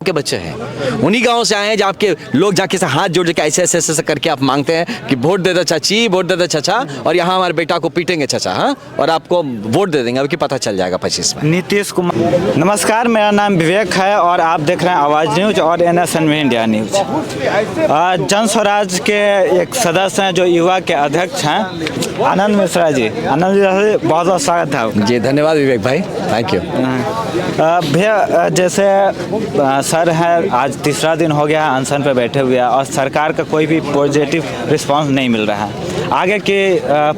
के बच्चे हैं, उन्हीं गांव से आए हैं जहाँ आपके लोग जाके से हाथ जोड़ के ऐसे ऐसे ऐसे करके आप मांगते हैं कि वोट दे दो चाची, वोट दे दो चाचा, और यहाँ हमारे बेटा को पीटेंगे चाचा, हाँ, और आपको वोट दे देंगे। अब की पता चल जाएगा 25 में। नीतीश कुमार। नमस्कार, मेरा नाम विवेक है और आप देख रहे हैं आवाज़ न्यूज और NSN इंडिया न्यूज। जन स्वराज के एक सदस्य हैं जो युवा के अध्यक्ष हैं, आनंद मिश्रा जी। आनंद जी, बहुत बहुत स्वागत है। जी धन्यवाद विवेक भाई, थैंक यू। भैया, जैसे सर है, आज तीसरा दिन हो गया है अनशन पे बैठे हुए हैं और सरकार का कोई भी पॉजिटिव रिस्पांस नहीं मिल रहा है। आगे की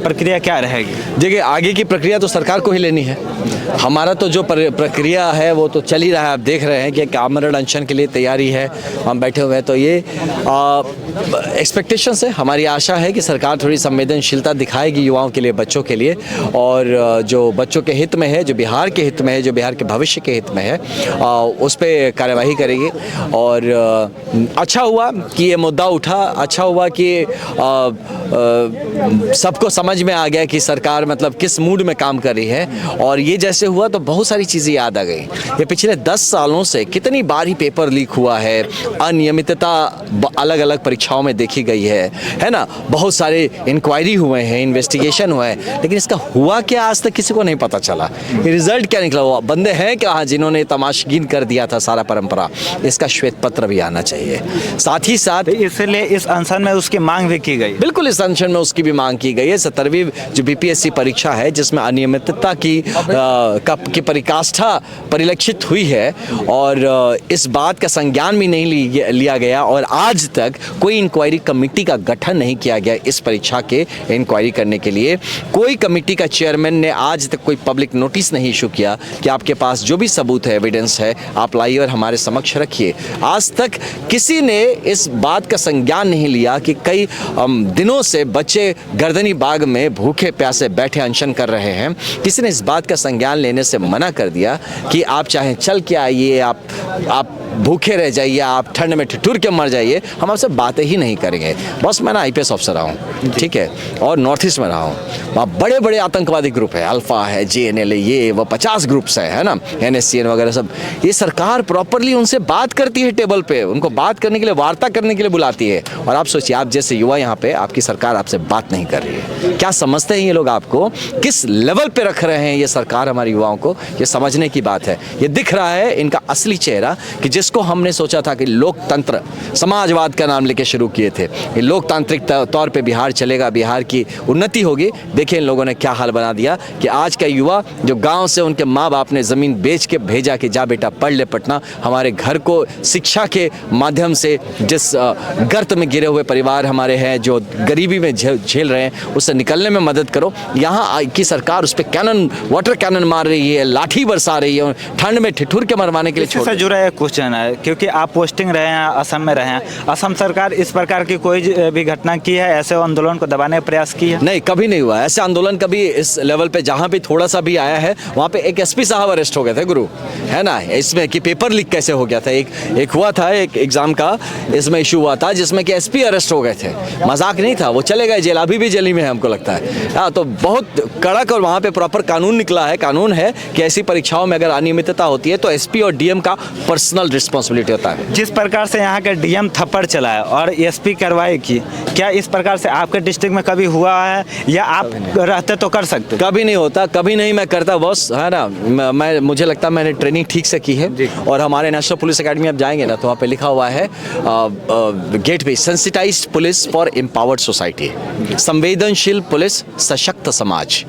प्रक्रिया क्या रहेगी? देखिए, आगे की प्रक्रिया तो सरकार को ही लेनी है। हमारा तो जो प्रक्रिया है वो तो चल ही रहा है। आप देख रहे हैं कि एक आमरण अनशन के लिए तैयारी है, हम बैठे हुए हैं। तो ये एक्सपेक्टेशन है, हमारी आशा है कि सरकार थोड़ी संवेदनशीलता दिखाएगी युवाओं के लिए, बच्चों के लिए, और जो बच्चों के हित में है, जो बिहार के हित में है, जो बिहार के भविष्य के हित में है, उस पर कार्यवाही करेगी। और अच्छा हुआ कि ये मुद्दा उठा, अच्छा हुआ कि सबको समझ में आ गया कि सरकार मतलब किस मूड में काम कर रही है। और ये जैसे हुआ तो बहुत सारी चीज़ें याद आ गई। ये पिछले 10 सालों से कितनी बार ही पेपर लीक हुआ है, अनियमितता अलग अलग परीक्षाओं में देखी गई है ना। बहुत सारे इंक्वायरी हुए हैं, इन्वेस्टिगेशन हुए हैं, लेकिन इसका हुआ क्या आज तक किसी को नहीं पता चला। रिजल्ट क्या निकला हुआ, बंदे हैं क्या जिन्होंने तमाशगीन कर दिया था सारा परंपरा। इसका श्वेत पत्र भी आना चाहिए। साथ ही साथ इसलिए इस अनशन में उसकी मांग भी की गई। बिल्कुल, इस अनशन में उसकी भी मांग की गई है। 17वीं जो BPSC परीक्षा है, जिसमें अनियमितता की परिकाष्ठा परिलक्षित हुई है, और इस बात का संज्ञान भी नहीं लिया गया, और आज तक कोई इंक्वायरी कमेटी का गठन नहीं किया गया इस परीक्षा के इंक्वायरी करने के लिए। कोई कमेटी का चेयरमैन ने आज तक कोई पब्लिक नोटिस नहीं इशू किया कि आपके पास जो भी सबूत है, एविडेंस है, आप लाइए और हमारे समक्ष रखिए। आज तक किसी ने इस बात का संज्ञान नहीं लिया कि कई दिनों से बच्चे गर्दनी बाग में भूखे प्यासे बैठे अनशन कर रहे हैं। किसी ने इस बात का संज्ञान लेने से मना कर दिया कि आप चाहे चल के आइए, आप भूखे रह जाइए, आप ठंड में ठिठुर के मर जाइए, हम आपसे बातें ही नहीं करेंगे। बस मैं ना IPS ऑफिसर रहा हूँ, ठीक है, और नॉर्थ ईस्ट में रहा हूँ। वहाँ बड़े बड़े आतंकवादी ग्रुप है, अल्फा है, JNLA, ये वो 50 ग्रुप्स है ना, NSCN वगैरह सब। ये सरकार प्रॉपरली उनसे बात करती है, टेबल पे उनको बात करने के लिए, वार्ता करने के लिए बुलाती है। और आप सोचिए, आप जैसे युवा यहाँ पे, आपकी सरकार आपसे बात नहीं कर रही है। क्या समझते हैं ये लोग आपको, किस लेवल पे रख रहे हैं ये सरकार हमारे युवाओं को, ये समझने की बात है। ये दिख रहा है इनका असली चेहरा, कि जिसको हमने सोचा था कि लोकतंत्र समाजवाद का नाम लेके शुरू किए थे, ये लोकतांत्रिक तौर पे बिहार चलेगा, बिहार की उन्नति होगी। देखिए इन लोगों ने क्या हाल बना दिया कि आज का युवा जो गांव से उनके माँ बाप ने ज़मीन बेच के भेजा कि जा बेटा पढ़ ले पटना, हमारे घर को शिक्षा के माध्यम से जिस गर्त में गिरे हुए परिवार हमारे हैं, जो गरीबी में झेल रहे हैं, उससे निकलने में मदद करो। यहाँ की सरकार उस पर वाटर कैनन मार रही है, लाठी बरसा रही है, ठंड में ठिठुर के मरवाने के लिए। इससे जुड़ा एक क्वेश्चन है, क्योंकि आप पोस्टिंग रहे हैं, असम में रहे हैं, असम सरकार इस प्रकार की कोई भी घटना की है, ऐसे आंदोलन को दबाने का प्रयास किया है? नहीं, कभी नहीं हुआ ऐसे आंदोलन। कभी इस लेवल पे जहाँ भी थोड़ा सा भी आया है, वहाँ पे एक SP साहब अरेस्ट हो गए थे गुरु, है ना। इसमें कि पेपर लीक कैसे हो गया था, एक हुआ था, एक एग्जाम का इसमें इशू हुआ था, जिसमें कि SP अरेस्ट हो गए थे। मजाक नहीं था, वो चले गए जेल, अभी भी जेल में है हमको लगता है। हाँ, तो बहुत कड़क और वहाँ पे प्रॉपर कानून निकला है। कानून है कि ऐसी परीक्षाओं में अगर अनियमितता होती है तो SP और DM का पर्सनल रिस्पॉन्सिबिलिटी होता है। जिस प्रकार से यहाँ के DM थप्पड़ चलाए और SP कार्रवाई की, क्या इस प्रकार से आपके डिस्ट्रिक्ट में कभी हुआ है, या आप रहते तो कर सकते? कभी नहीं होता, कभी नहीं मैं करता बॉस, है ना। मुझे लगता है मैंने ट्रेनिंग ठीक से की है। और हमारे नेशनल पुलिस अकेडमी आप जाएंगे ना, तो वहाँ पे लिखा हुआ है गेट पे, sensitised police for empowered society, संवेदनशील पुलिस सशक्त समाज।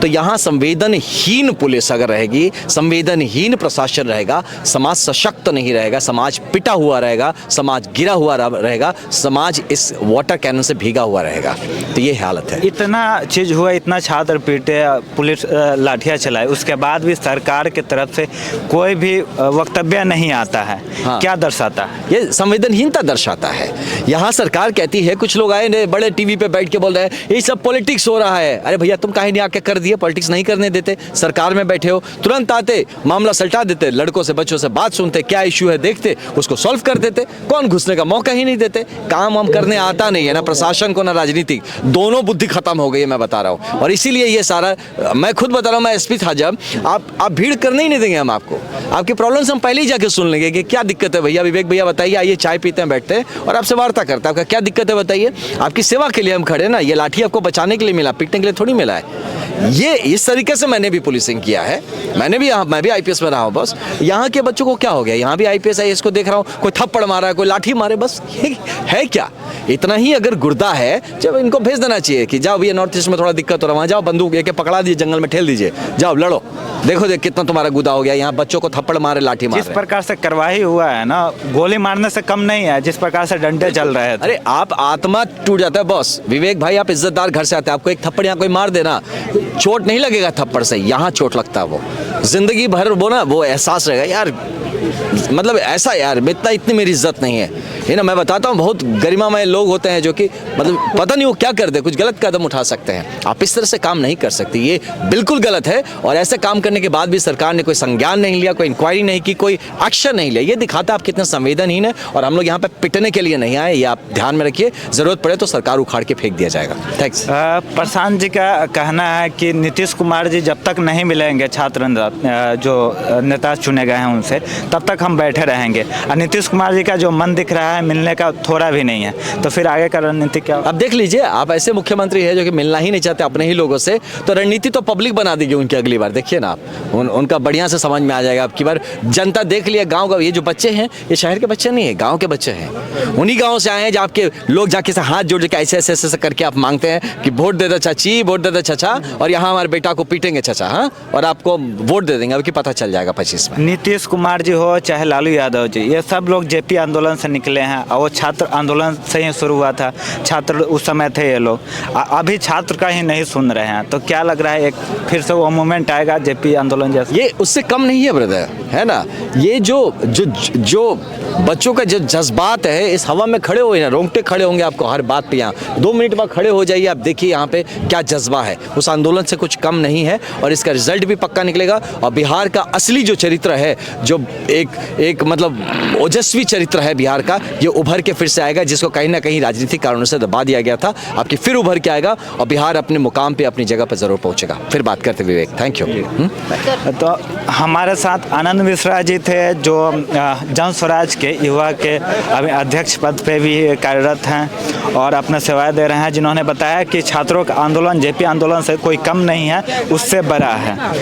तो यहाँ संवेदनहीन पुलिस अगर रहेगी, संवेदनहीन प्रशासन रहेगा, समाज सशक्त नहीं रहेगा, समाज पिटा हुआ रहेगा, समाज गिरा हुआ रहेगा, समाज इस वाटर कैनन से भीगा हुआ रहेगा। तो ये हालत है। इतना चीज़ हुआ, इतना छात्र पीटे, पुलिस लाठियाँ चलाए, उसके बाद भी सरकार की तरफ से कोई भी वक्तव्य नहीं आता है। हाँ। क्या दर्शाता है? ये संवेदनहीनता दर्शाता है। यहाँ सरकार कहती है, कुछ लोग आए बड़े TV पे बैठ के बोल रहे हैं ये सब पॉलिटिक्स हो रहा है। अरे भैया, तुम काहे नहीं आके कर दिए? पॉलिटिक्स नहीं करने देते, सरकार में बैठे हो, तुरंत आते, मामला सल्टा देते, लड़कों से बच्चों से बात सुनते, क्या इशू इशू है देखते, उसको सॉल्व कर देते, कौन घुसने का मौका ही नहीं देते। काम हम करने आता नहीं है, ना प्रशासन को ना राजनीतिक, दोनों बुद्धि खत्म हो गई है, मैं बता रहा हूँ। और इसीलिए ये सारा, मैं खुद बता रहा हूँ, मैं एसपी था जब, आप भीड़ करने ही नहीं देंगे हम आपको। आपकी प्रॉब्लम्स हम पहले ही जाके सुन लेंगे कि क्या दिक्कत है भैया, विवेक भैया बताइए, आइए चाय पीते हैं, बैठते हैं और आपसे वार्ता करते हैं, आपका क्या दिक्कत है बताइए। आपकी सेवा के लिए हम खड़े ना, ये लाठी आपको बचाने के लिए मिला, पीटने के लिए थोड़ी मिला है। ये इस तरीके से मैंने भी पुलिसिंग किया है, मैं भी आईपीएस में रहा हूँ। बस यहाँ के बच्चों को क्या हो गया, यहाँ भी आईपीएस है, इसको देख रहा हूँ, कोई थप्पड़ मारा है, कोई लाठी मारे, बस ये है क्या? इतना ही अगर गुर्दा है, जब इनको भेज देना चाहिए कि जाओ भैया नॉर्थ ईस्ट में थोड़ा दिक्कत हो रहा है, वहाँ जाओ, बंदूक लेके पकड़ा दीजिए, जंगल में ठेल दीजिए, जाओ लड़ो, देखो कितना तुम्हारा गुदा हो गया। यहाँ बच्चों को थप्पड़ मारे, लाठी मारे। जिस प्रकार से कार्रवाई हुआ है ना, गोली मारने से कम नहीं है, जिस प्रकार से डंडे चल रहे थे। अरे आप आत्मा टूट जाता है बॉस। विवेक भाई, आप इज्जतदार घर से आते हैं, आपको एक थप्पड़ यहाँ कोई मार देना, चोट नहीं लगेगा थप्पड़ से, यहाँ चोट लगता है। वो जिंदगी भर वो एहसास रहेगा यार, मतलब ऐसा यार, इतनी मेरी इज्जत नहीं है। ये ना मैं बताता हूँ, बहुत गरिमामय लोग होते हैं जो कि मतलब पता नहीं वो क्या कर दे, कुछ गलत कदम उठा सकते हैं। आप इस तरह से काम नहीं कर सकते, ये बिल्कुल गलत है। और ऐसे काम करने के बाद भी सरकार ने कोई संज्ञान नहीं लिया, कोई इंक्वायरी नहीं की, कोई एक्शन नहीं लिया, ये दिखाता है आप कितने संवेदनहीन है। और हम लोग यहाँ पे पिटने के लिए नहीं आए, ये आप ध्यान में रखिए। जरूरत पड़े तो सरकार उखाड़ के फेंक दिया जाएगा। थैंक्स। प्रशांत जी का कहना है कि नीतीश कुमार जी जब तक नहीं मिलेंगे छात्र जो नेता चुने गए हैं उनसे, तब तक हम बैठे रहेंगे। और नीतीश कुमार जी का जो मन दिख रहा है, मिलने का थोड़ा भी नहीं है, तो फिर आगे का रणनीति क्या? अब देख लीजिए, आप ऐसे मुख्यमंत्री है जो कि मिलना ही नहीं चाहते अपने ही लोगों से, तो रणनीति तो पब्लिक बना देगी उनकी अगली बार। देखिए ना आप, उनका बढ़िया से समझ में आ जाएगा अब की बार। जनता देख लिया, गाँव का, ये जो बच्चे हैं ये शहर के बच्चे नहीं है, गाँव के बच्चे हैं। उन्हीं गाँव से आए हैं जहाँ आपके लोग जाके से हाथ जोड़ के ऐसे करके आप मांगते हैं कि वोट दे दो चाची, वोट दे दो चाचा, और यहाँ हमारे बेटा को पीटेंगे चाचा, हाँ, और आपको वोट दे देंगे। अब की पता चल जाएगा 25 में। नीतीश कुमार जी हो चाहे लालू यादव जी, ये सब लोग जेपी आंदोलन से निकले हैं, और वो छात्र आंदोलन से ही शुरू हुआ था। छात्र उस समय थे ये लोग, अभी छात्र का ही नहीं सुन रहे हैं। तो क्या लग रहा है, एक फिर से वो मोमेंट आएगा जेपी आंदोलन जैसे? ये उससे कम नहीं है ब्रदर, है ना। ये जो बच्चों का जो जज्बात है, इस हवा में खड़े हुए हैं, रोंगटे खड़े होंगे आपको हर बात पे। यहाँ 2 मिनट बाद खड़े हो जाइए, आप देखिए यहाँ पे क्या जज्बा है, उस आंदोलन से कुछ कम नहीं है। और इसका रिजल्ट भी पक्का निकलेगा। और बिहार का असली जो चरित्र है, जो एक मतलब ओजस्वी चरित्र है बिहार का, ये उभर के फिर से आएगा, जिसको कहीं ना कहीं राजनीतिक कारणों से दबा दिया गया था। आपकी फिर उभर के आएगा और बिहार अपने मुकाम पे, अपनी जगह पर जरूर पहुंचेगा। फिर बात करते विवेक, थैंक यू। तो हमारे साथ आनंद मिश्रा जी थे, जो जन स्वराज के युवा के अभी अध्यक्ष पद पे भी कार्यरत हैं और अपना सेवाएं दे रहे हैं, जिन्होंने बताया कि छात्रों का आंदोलन जेपी आंदोलन से कोई कम नहीं है, उससे बड़ा है।